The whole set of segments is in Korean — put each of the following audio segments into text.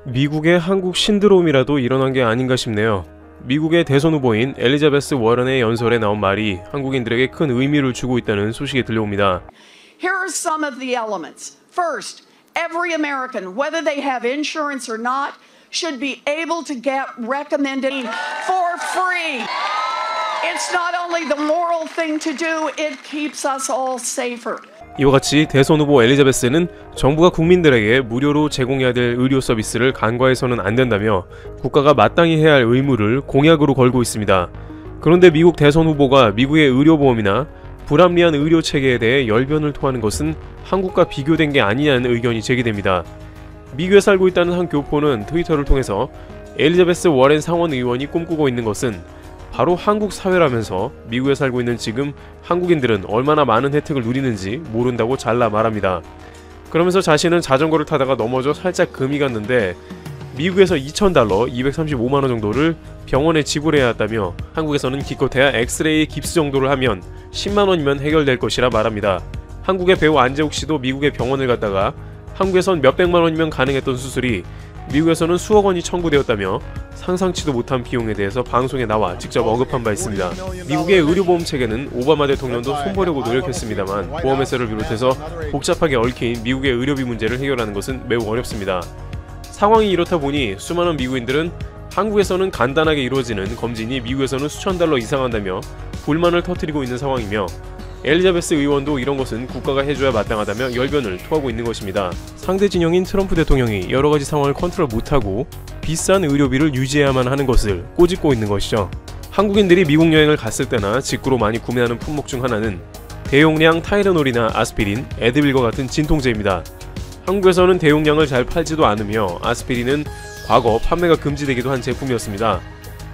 미국의 한국 신드롬이라도 일어난 게 아닌가 싶네요. 미국의 대선 후보인 엘리자베스 워런의 연설에 나온 말이 한국인들에게 큰 의미를 주고 있다는 소식이 들려옵니다. Here are some of the elements. First, every American, whether they have insurance or not, should be able to get recommended for free. It's not only the moral thing to do, it keeps us all safer. 이와 같이 대선 후보 엘리자베스는 정부가 국민들에게 무료로 제공해야 될 의료 서비스를 간과해서는 안 된다며 국가가 마땅히 해야 할 의무를 공약으로 걸고 있습니다. 그런데 미국 대선 후보가 미국의 의료보험이나 불합리한 의료 체계에 대해 열변을 토하는 것은 한국과 비교된 게 아니냐는 의견이 제기됩니다. 미국에 살고 있다는 한 교포는 트위터를 통해서 엘리자베스 워렌 상원 의원이 꿈꾸고 있는 것은 바로 한국 사회라면서 미국에 살고 있는 지금 한국인들은 얼마나 많은 혜택을 누리는지 모른다고 잘라 말합니다. 그러면서 자신은 자전거를 타다가 넘어져 살짝 금이 갔는데 미국에서 $2,000, 235만원 정도를 병원에 지불해야 했다며 한국에서는 기껏해야 엑스레이 깁스 정도를 하면 10만원이면 해결될 것이라 말합니다. 한국의 배우 안재욱 씨도 미국의 병원을 갔다가 한국에선 몇백만원이면 가능했던 수술이 미국에서는 수억 원이 청구되었다며 상상치도 못한 비용에 대해서 방송에 나와 직접 언급한 바 있습니다. 미국의 의료보험 체계는 오바마 대통령도 손보려고 노력했습니다만 보험회사를 비롯해서 복잡하게 얽힌 미국의 의료비 문제를 해결하는 것은 매우 어렵습니다. 상황이 이렇다 보니 수많은 미국인들은 한국에서는 간단하게 이루어지는 검진이 미국에서는 수천 달러 이상 한다며 불만을 터뜨리고 있는 상황이며 엘리자베스 의원도 이런 것은 국가가 해줘야 마땅하다며 열변을 토하고 있는 것입니다. 상대 진영인 트럼프 대통령이 여러가지 상황을 컨트롤 못하고 비싼 의료비를 유지해야만 하는 것을 꼬집고 있는 것이죠. 한국인들이 미국 여행을 갔을 때나 직구로 많이 구매하는 품목 중 하나는 대용량 타이레놀이나 아스피린, 에드빌과 같은 진통제입니다. 한국에서는 대용량을 잘 팔지도 않으며 아스피린은 과거 판매가 금지되기도 한 제품이었습니다.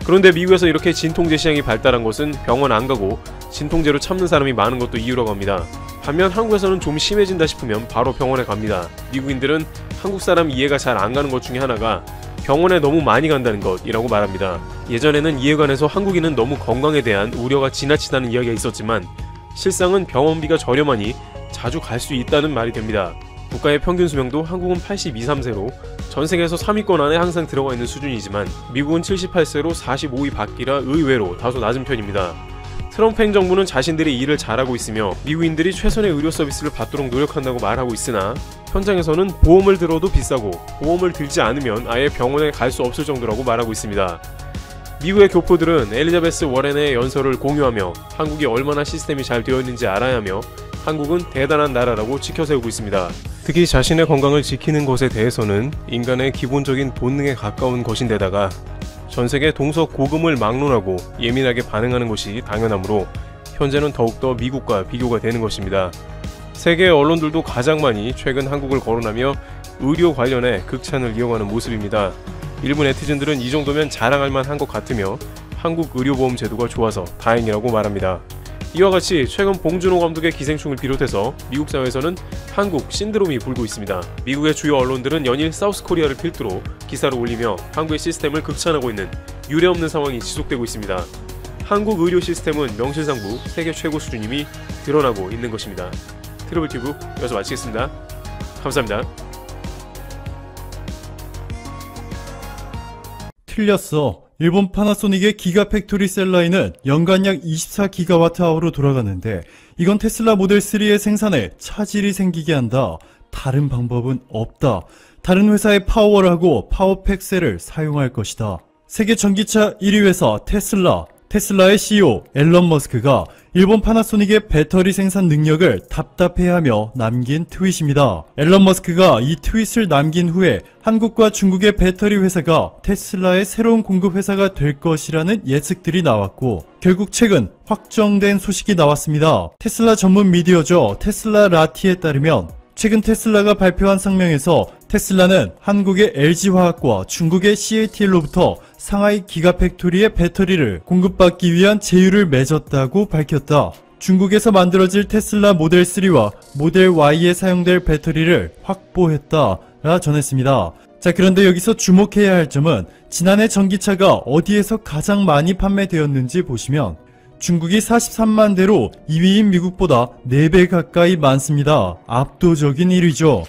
그런데 미국에서 이렇게 진통제 시장이 발달한 것은 병원 안 가고 진통제로 참는 사람이 많은 것도 이유라고 합니다. 반면 한국에서는 좀 심해진다 싶으면 바로 병원에 갑니다. 미국인들은 한국 사람 이해가 잘 안 가는 것 중에 하나가 병원에 너무 많이 간다는 것이라고 말합니다. 예전에는 이에 관해서 한국인은 너무 건강에 대한 우려가 지나치다는 이야기가 있었지만 실상은 병원비가 저렴하니 자주 갈 수 있다는 말이 됩니다. 국가의 평균 수명도 한국은 82, 3세로 전 세계에서 3위권 안에 항상 들어가 있는 수준이지만 미국은 78세로 45위 밖이라 의외로 다소 낮은 편입니다. 트럼프 행정부는 자신들이 일을 잘하고 있으며 미국인들이 최선의 의료 서비스를 받도록 노력한다고 말하고 있으나 현장에서는 보험을 들어도 비싸고 보험을 들지 않으면 아예 병원에 갈 수 없을 정도라고 말하고 있습니다. 미국의 교포들은 엘리자베스 워렌의 연설을 공유하며 한국이 얼마나 시스템이 잘 되어 있는지 알아야 하며 한국은 대단한 나라라고 지켜세우고 있습니다. 특히 자신의 건강을 지키는 것에 대해서는 인간의 기본적인 본능에 가까운 것인데다가 전세계 동서고금을 막론하고 예민하게 반응하는 것이 당연하므로 현재는 더욱더 미국과 비교가 되는 것입니다. 세계 언론들도 가장 많이 최근 한국을 거론하며 의료 관련해 극찬을 이어가는 모습입니다. 일부 네티즌들은 이 정도면 자랑할 만한 것 같으며 한국 의료보험 제도가 좋아서 다행이라고 말합니다. 이와 같이 최근 봉준호 감독의 기생충을 비롯해서 미국 사회에서는 한국 신드롬이 불고 있습니다. 미국의 주요 언론들은 연일 사우스코리아를 필두로 기사를 올리며 한국의 시스템을 극찬하고 있는 유례없는 상황이 지속되고 있습니다. 한국 의료 시스템은 명실상부 세계 최고 수준임이 드러나고 있는 것입니다. 트러블튜브 여기서 마치겠습니다. 감사합니다. 틀렸어. 일본 파나소닉의 기가팩토리 셀라인은 연간 약 24GWh로 돌아가는데 이건 테슬라 모델 3의 생산에 차질이 생기게 한다. 다른 방법은 없다. 다른 회사의 파워를 하고 파워팩 셀을 사용할 것이다. 세계 전기차 1위 회사 테슬라의 CEO 앨런 머스크가 일본 파나소닉의 배터리 생산 능력을 답답해하며 남긴 트윗입니다. 앨런 머스크가 이 트윗을 남긴 후에 한국과 중국의 배터리 회사가 테슬라의 새로운 공급 회사가 될 것이라는 예측들이 나왔고 결국 최근 확정된 소식이 나왔습니다. 테슬라 전문 미디어죠. 테슬라 라티에 따르면 최근 테슬라가 발표한 성명에서 테슬라는 한국의 LG화학과 중국의 CATL로부터 상하이 기가팩토리의 배터리를 공급받기 위한 제휴를 맺었다고 밝혔다. 중국에서 만들어질 테슬라 모델 3와 모델 Y에 사용될 배터리를 확보했다라 전했습니다. 자, 그런데 여기서 주목해야 할 점은 지난해 전기차가 어디에서 가장 많이 판매되었는지 보시면 중국이 43만 대로 2위인 미국보다 4배 가까이 많습니다. 압도적인 1위죠.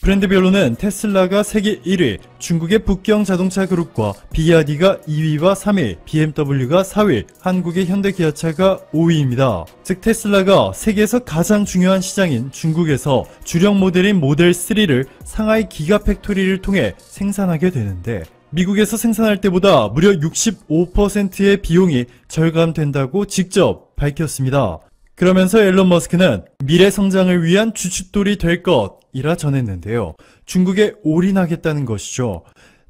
브랜드별로는 테슬라가 세계 1위, 중국의 북경 자동차 그룹과 BYD가 2위와 3위, BMW가 4위, 한국의 현대기아차가 5위입니다. 즉 테슬라가 세계에서 가장 중요한 시장인 중국에서 주력 모델인 모델 3를 상하이 기가팩토리를 통해 생산하게 되는데 미국에서 생산할 때보다 무려 65%의 비용이 절감된다고 직접 밝혔습니다. 그러면서 앨런 머스크는 미래 성장을 위한 주춧돌이 될 것이라 전했는데요. 중국에 올인하겠다는 것이죠.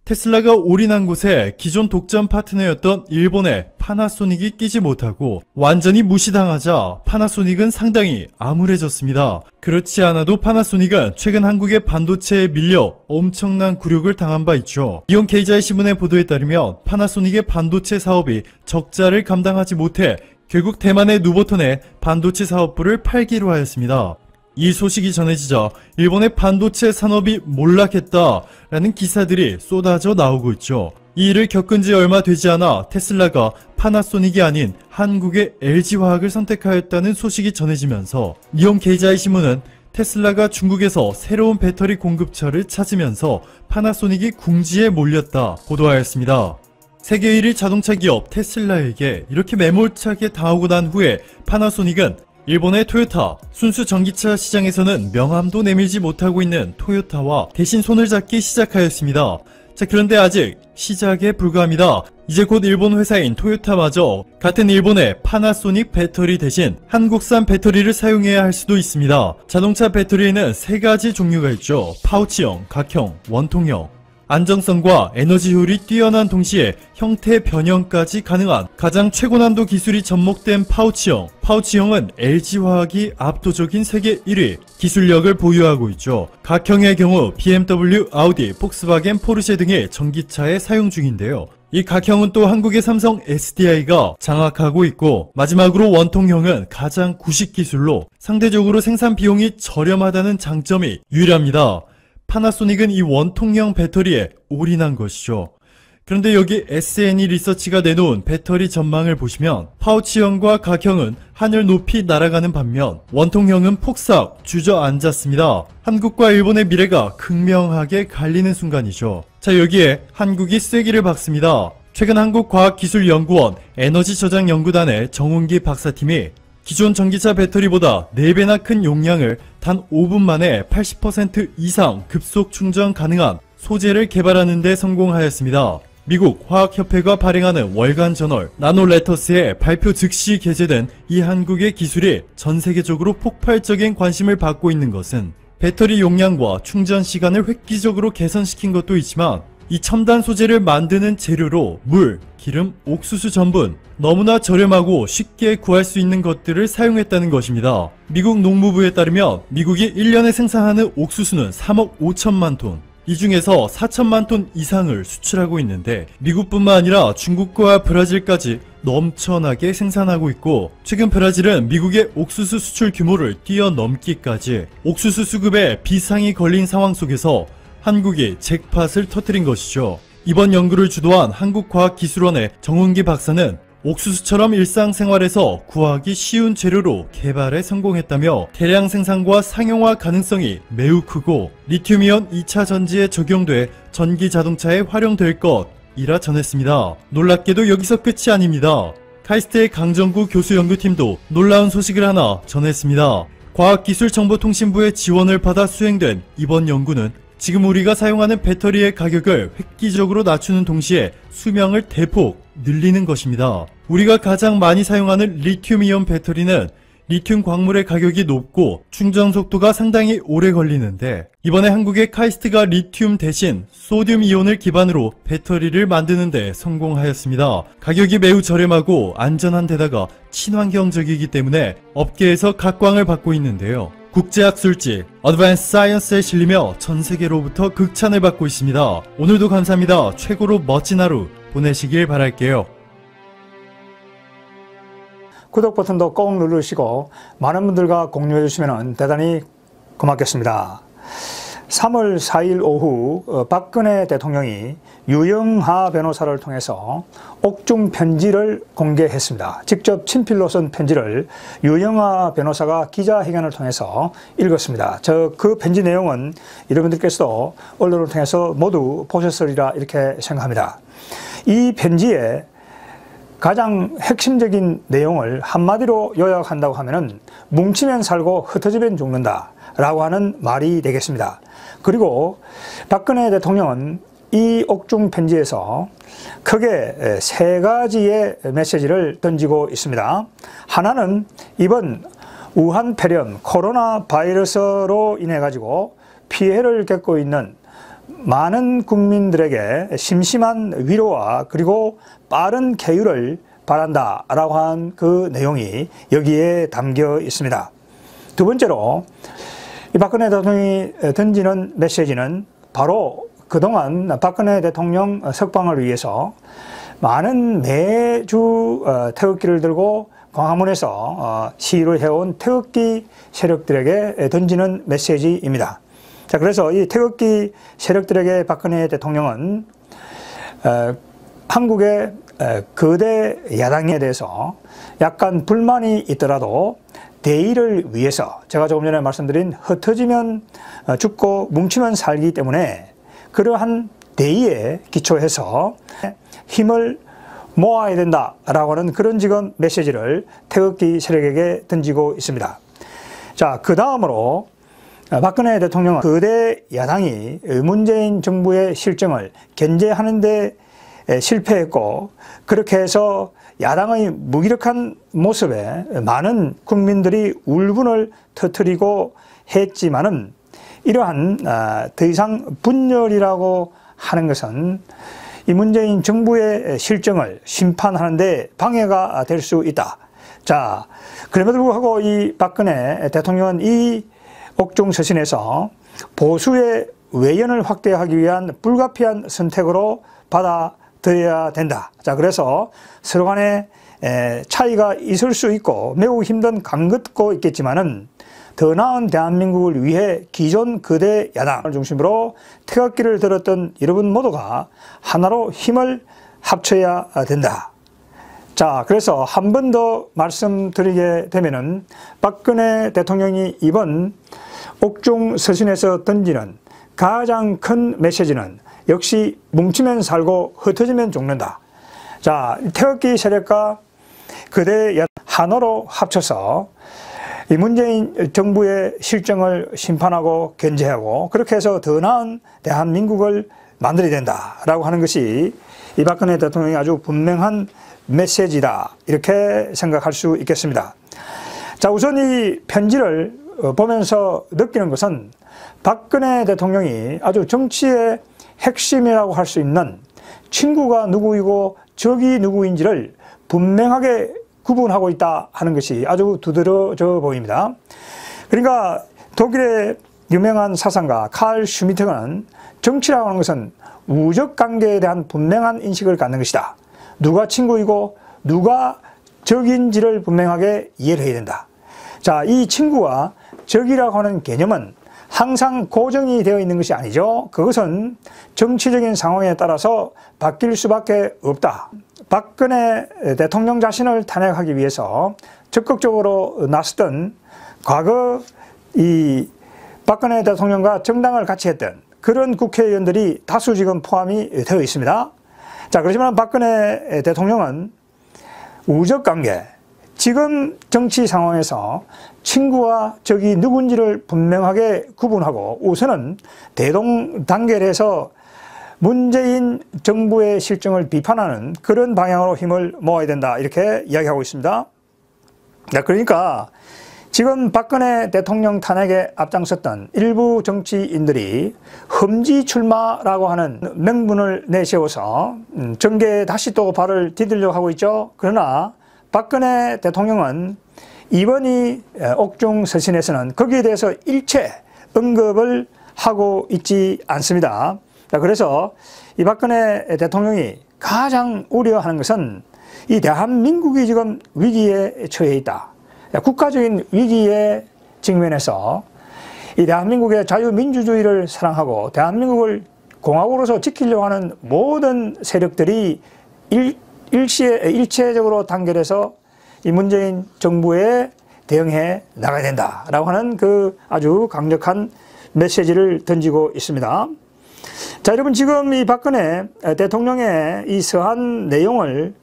테슬라가 올인한 곳에 기존 독점 파트너였던 일본의 파나소닉이 끼지 못하고 완전히 무시당하자 파나소닉은 상당히 암울해졌습니다. 그렇지 않아도 파나소닉은 최근 한국의 반도체에 밀려 엄청난 굴욕을 당한 바 있죠. 이온 케이자이 신문의 보도에 따르면 파나소닉의 반도체 사업이 적자를 감당하지 못해 결국 대만의 누보톤에 반도체 사업부를 팔기로 하였습니다. 이 소식이 전해지자 일본의 반도체 산업이 몰락했다라는 기사들이 쏟아져 나오고 있죠. 이 일을 겪은 지 얼마 되지 않아 테슬라가 파나소닉이 아닌 한국의 LG화학을 선택하였다는 소식이 전해지면서 니혼 케이자이 신문은 테슬라가 중국에서 새로운 배터리 공급처를 찾으면서 파나소닉이 궁지에 몰렸다 보도하였습니다. 세계 1위 자동차 기업 테슬라에게 이렇게 매몰차게 당하고 난 후에 파나소닉은 일본의 토요타, 순수 전기차 시장에서는 명함도 내밀지 못하고 있는 토요타와 대신 손을 잡기 시작하였습니다. 자, 그런데 아직 시작에 불과합니다. 이제 곧 일본 회사인 토요타마저 같은 일본의 파나소닉 배터리 대신 한국산 배터리를 사용해야 할 수도 있습니다. 자동차 배터리에는 3가지 종류가 있죠. 파우치형, 각형, 원통형. 안정성과 에너지 효율이 뛰어난 동시에 형태 변형까지 가능한 가장 최고난도 기술이 접목된 파우치형. 파우치형은 LG화학이 압도적인 세계 1위 기술력을 보유하고 있죠. 각형의 경우 BMW, 아우디, 폭스바겐, 포르쉐 등의 전기차에 사용 중인데요. 이 각형은 또 한국의 삼성 SDI가 장악하고 있고 마지막으로 원통형은 가장 구식 기술로 상대적으로 생산 비용이 저렴하다는 장점이 유일합니다. 파나소닉은 이 원통형 배터리에 올인한 것이죠. 그런데 여기 SNE 리서치가 내놓은 배터리 전망을 보시면 파우치형과 각형은 하늘 높이 날아가는 반면 원통형은 폭삭 주저앉았습니다. 한국과 일본의 미래가 극명하게 갈리는 순간이죠. 자, 여기에 한국이 쐐기를 박습니다. 최근 한국과학기술연구원 에너지저장연구단의 정운기 박사팀이 기존 전기차 배터리보다 4배나 큰 용량을 단 5분 만에 80% 이상 급속 충전 가능한 소재를 개발하는 데 성공하였습니다. 미국 화학협회가 발행하는 월간 저널 나노레터스에 발표 즉시 게재된 이 한국의 기술이 전 세계적으로 폭발적인 관심을 받고 있는 것은 배터리 용량과 충전 시간을 획기적으로 개선시킨 것도 있지만 이 첨단 소재를 만드는 재료로 물, 기름, 옥수수 전분, 너무나 저렴하고 쉽게 구할 수 있는 것들을 사용했다는 것입니다. 미국 농무부에 따르면 미국이 1년에 생산하는 옥수수는 3억 5천만 톤, 이 중에서 4천만 톤 이상을 수출하고 있는데 미국뿐만 아니라 중국과 브라질까지 넘쳐나게 생산하고 있고 최근 브라질은 미국의 옥수수 수출 규모를 뛰어넘기까지 옥수수 수급에 비상이 걸린 상황 속에서 한국이 잭팟을 터뜨린 것이죠. 이번 연구를 주도한 한국과학기술원의 정운기 박사는 옥수수처럼 일상생활에서 구하기 쉬운 재료로 개발에 성공했다며 대량 생산과 상용화 가능성이 매우 크고 리튬이온 2차 전지에 적용돼 전기 자동차에 활용될 것이라 전했습니다. 놀랍게도 여기서 끝이 아닙니다. 카이스트의 강정구 교수 연구팀도 놀라운 소식을 하나 전했습니다. 과학기술정보통신부의 지원을 받아 수행된 이번 연구는 지금 우리가 사용하는 배터리의 가격을 획기적으로 낮추는 동시에 수명을 대폭 늘리는 것입니다. 우리가 가장 많이 사용하는 리튬이온 배터리는 리튬 광물의 가격이 높고 충전 속도가 상당히 오래 걸리는데 이번에 한국의 카이스트가 리튬 대신 소듐 이온을 기반으로 배터리를 만드는 데 성공하였습니다. 가격이 매우 저렴하고 안전한 데다가 친환경적이기 때문에 업계에서 각광을 받고 있는데요. 국제학술지 어드밴스 사이언스에 실리며 전세계로부터 극찬을 받고 있습니다. 오늘도 감사합니다. 최고로 멋진 하루 보내시길 바랄게요. 구독 버튼도 꼭 누르시고 많은 분들과 공유해 주시면 대단히 고맙겠습니다. 3월 4일 오후 박근혜 대통령이 유영하 변호사를 통해서 옥중 편지를 공개했습니다. 직접 친필로 쓴 편지를 유영하 변호사가 기자회견을 통해서 읽었습니다. 그 편지 내용은 여러분들께서도 언론을 통해서 모두 보셨으리라 이렇게 생각합니다. 이 편지에 가장 핵심적인 내용을 한마디로 요약한다고 하면은 뭉치면 살고 흩어지면 죽는다 라고 하는 말이 되겠습니다. 그리고 박근혜 대통령은 이 옥중 편지에서 크게 세 가지의 메시지를 던지고 있습니다. 하나는 이번 우한 폐렴 코로나 바이러스로 인해 가지고 피해를 겪고 있는 많은 국민들에게 심심한 위로와 그리고 빠른 쾌유를 바란다 라고 한 그 내용이 여기에 담겨 있습니다. 두 번째로 이 박근혜 대통령이 던지는 메시지는 바로 그동안 박근혜 대통령 석방을 위해서 많은 매주 태극기를 들고 광화문에서 시위를 해온 태극기 세력들에게 던지는 메시지입니다. 자, 그래서 이 태극기 세력들에게 박근혜 대통령은 한국의 거대 야당에 대해서 약간 불만이 있더라도 대의를 위해서 제가 조금 전에 말씀드린 흩어지면 죽고 뭉치면 살기 때문에 그러한 대의에 기초해서 힘을 모아야 된다라고 하는 그런 지금 메시지를 태극기 세력에게 던지고 있습니다. 자, 그 다음으로 박근혜 대통령은 거대 야당이 문재인 정부의 실정을 견제하는 데 실패했고 그렇게 해서 야당의 무기력한 모습에 많은 국민들이 울분을 터뜨리고 했지만은 이러한 더 이상 분열이라고 하는 것은 이 문재인 정부의 실정을 심판하는 데 방해가 될 수 있다. 자, 그럼에도 불구하고 이 박근혜 대통령은 이 옥중 서신에서 보수의 외연을 확대하기 위한 불가피한 선택으로 받아들여야 된다. 자, 그래서 서로 간에 차이가 있을 수 있고 매우 힘든 강긋고 있겠지만은 더 나은 대한민국을 위해 기존 거대 야당을 중심으로 태극기를 들었던 여러분 모두가 하나로 힘을 합쳐야 된다. 자, 그래서 한 번 더 말씀드리게 되면은 박근혜 대통령이 이번 옥중 서신에서 던지는 가장 큰 메시지는 역시 뭉치면 살고 흩어지면 죽는다. 자, 태극기 세력과 거대 야당 하나로 합쳐서 이 문재인 정부의 실정을 심판하고 견제하고 그렇게 해서 더 나은 대한민국을 만들어야 된다라고 하는 것이 이 박근혜 대통령이 아주 분명한 메시지다 이렇게 생각할 수 있겠습니다. 자, 우선 이 편지를 보면서 느끼는 것은 박근혜 대통령이 아주 정치의 핵심이라고 할 수 있는 친구가 누구이고 적이 누구인지를 분명하게 구분하고 있다 하는 것이 아주 두드러져 보입니다. 그러니까 독일의 유명한 사상가 칼 슈미트는 정치라고 하는 것은 우적 관계에 대한 분명한 인식을 갖는 것이다. 누가 친구이고 누가 적인지를 분명하게 이해를 해야 된다. 자, 이 친구와 적이라고 하는 개념은 항상 고정이 되어 있는 것이 아니죠. 그것은 정치적인 상황에 따라서 바뀔 수밖에 없다. 박근혜 대통령 자신을 탄핵하기 위해서 적극적으로 나섰던 과거 이 박근혜 대통령과 정당을 같이 했던 그런 국회의원들이 다수 지금 포함이 되어 있습니다. 자, 그렇지만 박근혜 대통령은 우적관계, 지금 정치 상황에서 친구와 적이 누군지를 분명하게 구분하고 우선은 대동단결해서 문재인 정부의 실정을 비판하는 그런 방향으로 힘을 모아야 된다 이렇게 이야기하고 있습니다. 그러니까 지금 박근혜 대통령 탄핵에 앞장섰던 일부 정치인들이 험지 출마라고 하는 명분을 내세워서 정계에 다시 또 발을 디디려고 하고 있죠. 그러나 박근혜 대통령은 이번 이 옥중 서신에서는 거기에 대해서 일체 언급을 하고 있지 않습니다. 그래서 이 박근혜 대통령이 가장 우려하는 것은 이 대한민국이 지금 위기에 처해 있다. 국가적인 위기에 직면해서 이 대한민국의 자유민주주의를 사랑하고 대한민국을 공화국으로서 지키려고 하는 모든 세력들이 일체적으로 단결해서 이 문재인 정부에 대응해 나가야 된다라고 하는 그 아주 강력한 메시지를 던지고 있습니다. 자, 여러분, 지금 이 박근혜 대통령의 이 서한 내용을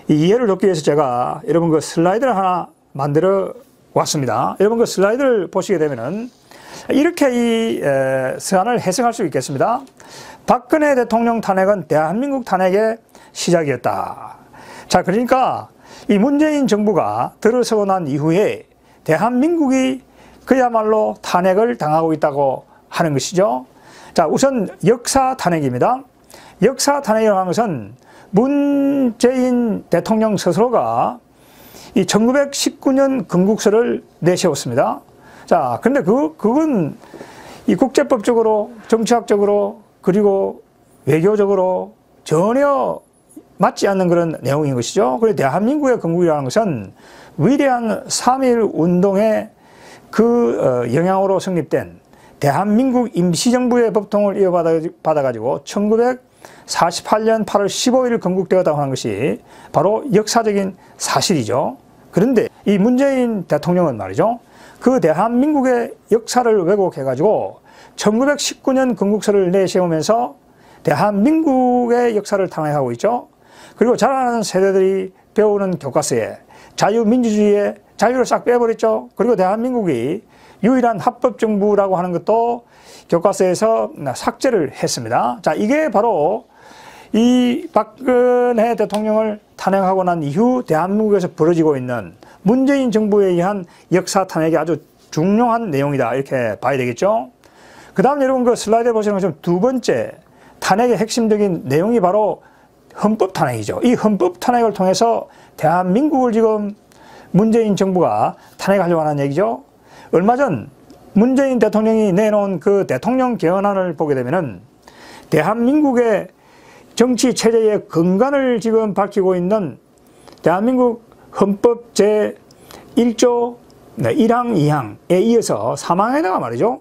이해를 돕기 위해서 제가 여러분 그 슬라이드를 하나 만들어 왔습니다. 여러분 그 슬라이드를 보시게 되면은 이렇게 이 서한을 해석할 수 있겠습니다. 박근혜 대통령 탄핵은 대한민국 탄핵의 시작이었다. 자, 그러니까 이 문재인 정부가 들어서고 난 이후에 대한민국이 그야말로 탄핵을 당하고 있다고 하는 것이죠. 자, 우선 역사 탄핵입니다. 역사 탄핵이라고 하는 것은 문재인 대통령 스스로가 이 1919년 건국서를 내세웠습니다. 자, 근데 그건 이 국제법적으로, 정치학적으로, 그리고 외교적으로 전혀 맞지 않는 그런 내용인 것이죠. 그래서 대한민국의 건국이라는 것은 위대한 3.1 운동의 그 영향으로 성립된 대한민국 임시정부의 법통을 이어받아가지고 1948년 8월 15일 건국되었다고 하는 것이 바로 역사적인 사실이죠. 그런데 이 문재인 대통령은 말이죠. 그 대한민국의 역사를 왜곡해가지고 1919년 건국서를 내세우면서 대한민국의 역사를 탄핵하고 있죠. 그리고 자라나는 세대들이 배우는 교과서에 자유민주주의의 자유를 싹 빼버렸죠. 그리고 대한민국이 유일한 합법정부라고 하는 것도 교과서에서 삭제를 했습니다. 자, 이게 바로 이 박근혜 대통령을 탄핵하고 난 이후 대한민국에서 벌어지고 있는 문재인 정부에 의한 역사 탄핵이 아주 중요한 내용이다. 이렇게 봐야 되겠죠. 그 다음 여러분 그 슬라이드에 보시는 것처럼 두 번째 탄핵의 핵심적인 내용이 바로 헌법 탄핵이죠. 이 헌법 탄핵을 통해서 대한민국을 지금 문재인 정부가 탄핵하려고 하는 얘기죠. 얼마 전 문재인 대통령이 내놓은 그 대통령 개헌안을 보게 되면은 대한민국의 정치 체제의 근간을 지금 밝히고 있는 대한민국 헌법 제1조 1항 2항에 이어서 3항에다가 말이죠.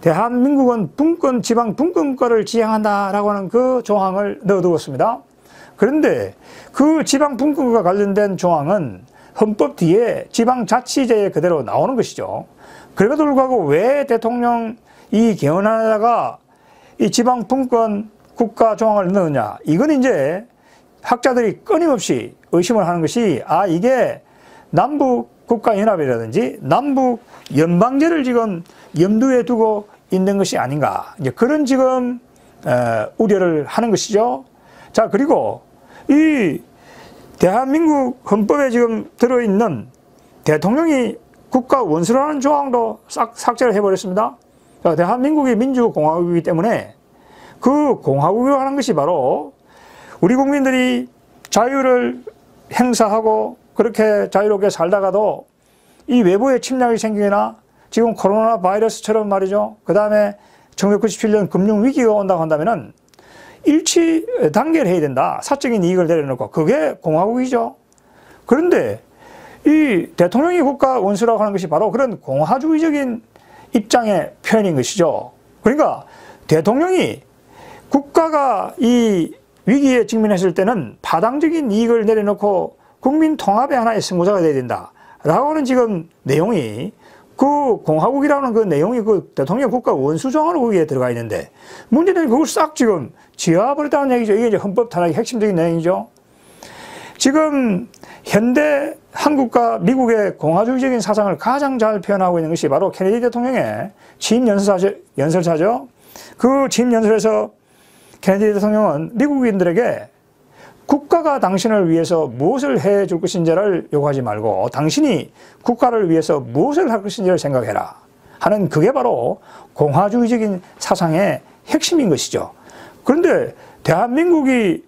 대한민국은 분권, 지방 분권국가를 지향한다라고 하는 그 조항을 넣어두었습니다. 그런데 그 지방 분권과 관련된 조항은 헌법 뒤에 지방자치제에 그대로 나오는 것이죠. 그럼에도 불구하고 왜 대통령 이 개헌안에다가 이 지방 분권 국가 조항을 넣느냐. 이건 이제 학자들이 끊임없이 의심을 하는 것이 이게 남북 국가연합이라든지 남북 연방제를 지금 염두에 두고 있는 것이 아닌가. 이제 그런 지금 우려를 하는 것이죠. 자, 그리고 이 대한민국 헌법에 지금 들어있는 대통령이 국가 원수라는 조항도 싹 삭제를 해버렸습니다. 자, 대한민국이 민주공화국이기 때문에 그 공화국이라고 하는 것이 바로 우리 국민들이 자유를 행사하고 그렇게 자유롭게 살다가도 이 외부의 침략이 생기거나 지금 코로나 바이러스처럼 말이죠. 그 다음에 1997년 금융위기가 온다고 한다면은 일치 단계를 해야 된다. 사적인 이익을 내려놓고. 그게 공화국이죠. 그런데 이 대통령이 국가 원수라고 하는 것이 바로 그런 공화주의적인 입장의 표현인 것이죠. 그러니까 대통령이 국가가 이 위기에 직면했을 때는 파당적인 이익을 내려놓고 국민 통합의 하나의 승부자가 돼야 된다. 라고 하는 지금 내용이 그 공화국이라는 그 내용이 그 대통령 국가 원수 조항으로 거기에 들어가 있는데 문제는 그걸 싹 지금 지워버렸다는 얘기죠. 이게 이제 헌법 탄핵의 핵심적인 내용이죠. 지금 현대 한국과 미국의 공화주의적인 사상을 가장 잘 표현하고 있는 것이 바로 케네디 대통령의 취임 연설사죠. 그 취임 연설에서 케네디 대통령은 미국인들에게 국가가 당신을 위해서 무엇을 해줄 것인지를 요구하지 말고 당신이 국가를 위해서 무엇을 할 것인지를 생각해라 하는 그게 바로 공화주의적인 사상의 핵심인 것이죠. 그런데 대한민국이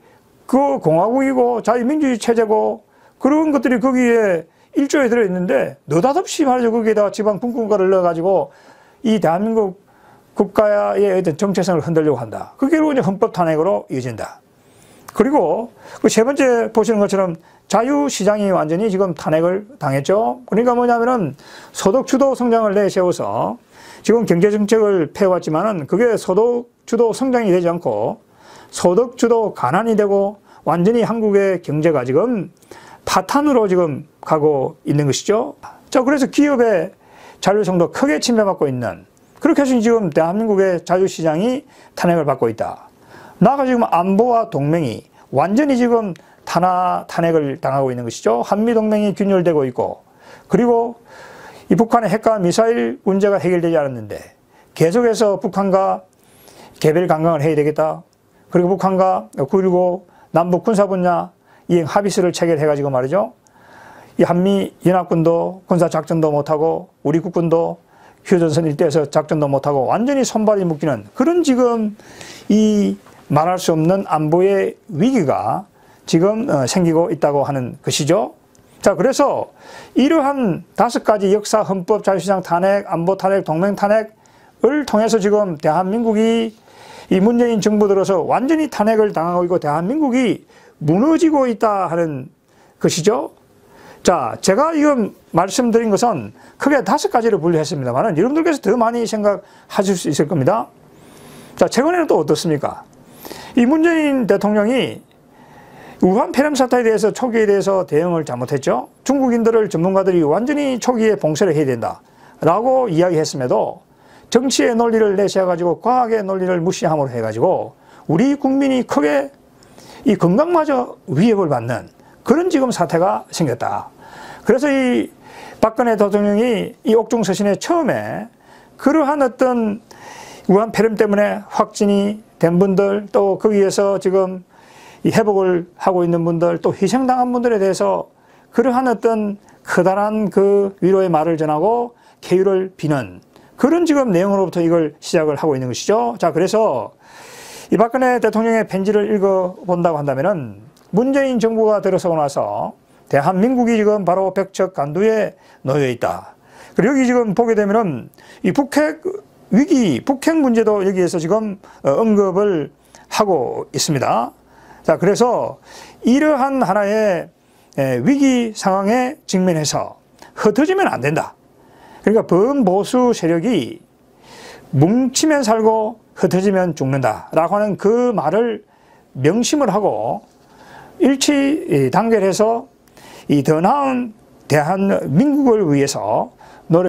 그 공화국이고 자유민주주의 체제고 그런 것들이 거기에 일조에 들어있는데 느닷없이 말이죠. 거기에다가 지방 분권국가를 넣어가지고 이 대한민국 국가의 어떤 정체성을 흔들려고 한다. 그게 이제 헌법 탄핵으로 이어진다. 그리고 그 세 번째 보시는 것처럼 자유시장이 완전히 지금 탄핵을 당했죠. 그러니까 뭐냐면은 소득주도 성장을 내세워서 지금 경제정책을 펴왔지만은 그게 소득 주도 성장이 되지 않고 소득 주도 가난이 되고 완전히 한국의 경제가 지금 파탄으로 지금 가고 있는 것이죠. 자, 그래서 기업의 자율성도 크게 침해받고 있는, 그렇게 해서 지금 대한민국의 자유시장이 탄핵을 받고 있다. 나아가 지금 안보와 동맹이 완전히 지금 탄핵을 당하고 있는 것이죠. 한미동맹이 균열되고 있고, 그리고 이 북한의 핵과 미사일 문제가 해결되지 않았는데 계속해서 북한과 개별 강강을 해야 되겠다. 그리고 북한과 9.19 남북 군사 분야 이행 합의서를 체결해가지고 말이죠. 이 한미연합군도 군사작전도 못하고 우리 국군도 휴전선 일대에서 작전도 못하고 완전히 손발이 묶이는 그런 지금 이 말할 수 없는 안보의 위기가 지금 생기고 있다고 하는 것이죠. 자, 그래서 이러한 5가지 역사, 헌법, 자유시장 탄핵, 안보 탄핵, 동맹 탄핵을 통해서 지금 대한민국이 이 문재인 정부 들어서 완전히 탄핵을 당하고 있고 대한민국이 무너지고 있다 하는 것이죠. 자, 제가 지금 말씀드린 것은 크게 5가지를 분류했습니다만 여러분들께서 더 많이 생각하실 수 있을 겁니다. 자, 최근에는 또 어떻습니까? 이 문재인 대통령이 우한 폐렴 사태에 대해서 초기에 대해서 대응을 잘못했죠. 중국인들을 전문가들이 완전히 초기에 봉쇄를 해야 된다 라고 이야기했음에도 정치의 논리를 내세워가지고 과학의 논리를 무시함으로 해가지고 우리 국민이 크게 이 건강마저 위협을 받는 그런 지금 사태가 생겼다. 그래서 이 박근혜 대통령이 이 옥중서신에 처음에 그러한 어떤 우한 폐렴 때문에 확진이 된 분들, 또 거기에서 지금 이 회복을 하고 있는 분들, 또 희생당한 분들에 대해서 그러한 어떤 커다란 그 위로의 말을 전하고 쾌유를 비는 그런 지금 내용으로부터 이걸 시작을 하고 있는 것이죠. 자, 그래서 이 박근혜 대통령의 편지를 읽어본다고 한다면은 문재인 정부가 들어서고 나서 대한민국이 지금 바로 벽척간두에 놓여 있다. 그리고 여기 지금 보게 되면은 이 북핵 위기, 북핵 문제도 여기에서 지금 언급을 하고 있습니다. 자, 그래서 이러한 하나의 위기 상황에 직면해서 흩어지면 안 된다. 그러니까 범보수 세력이 뭉치면 살고 흩어지면 죽는다 라고 하는 그 말을 명심을 하고 일치 단결해서 이 더 나은 대한민국을 위해서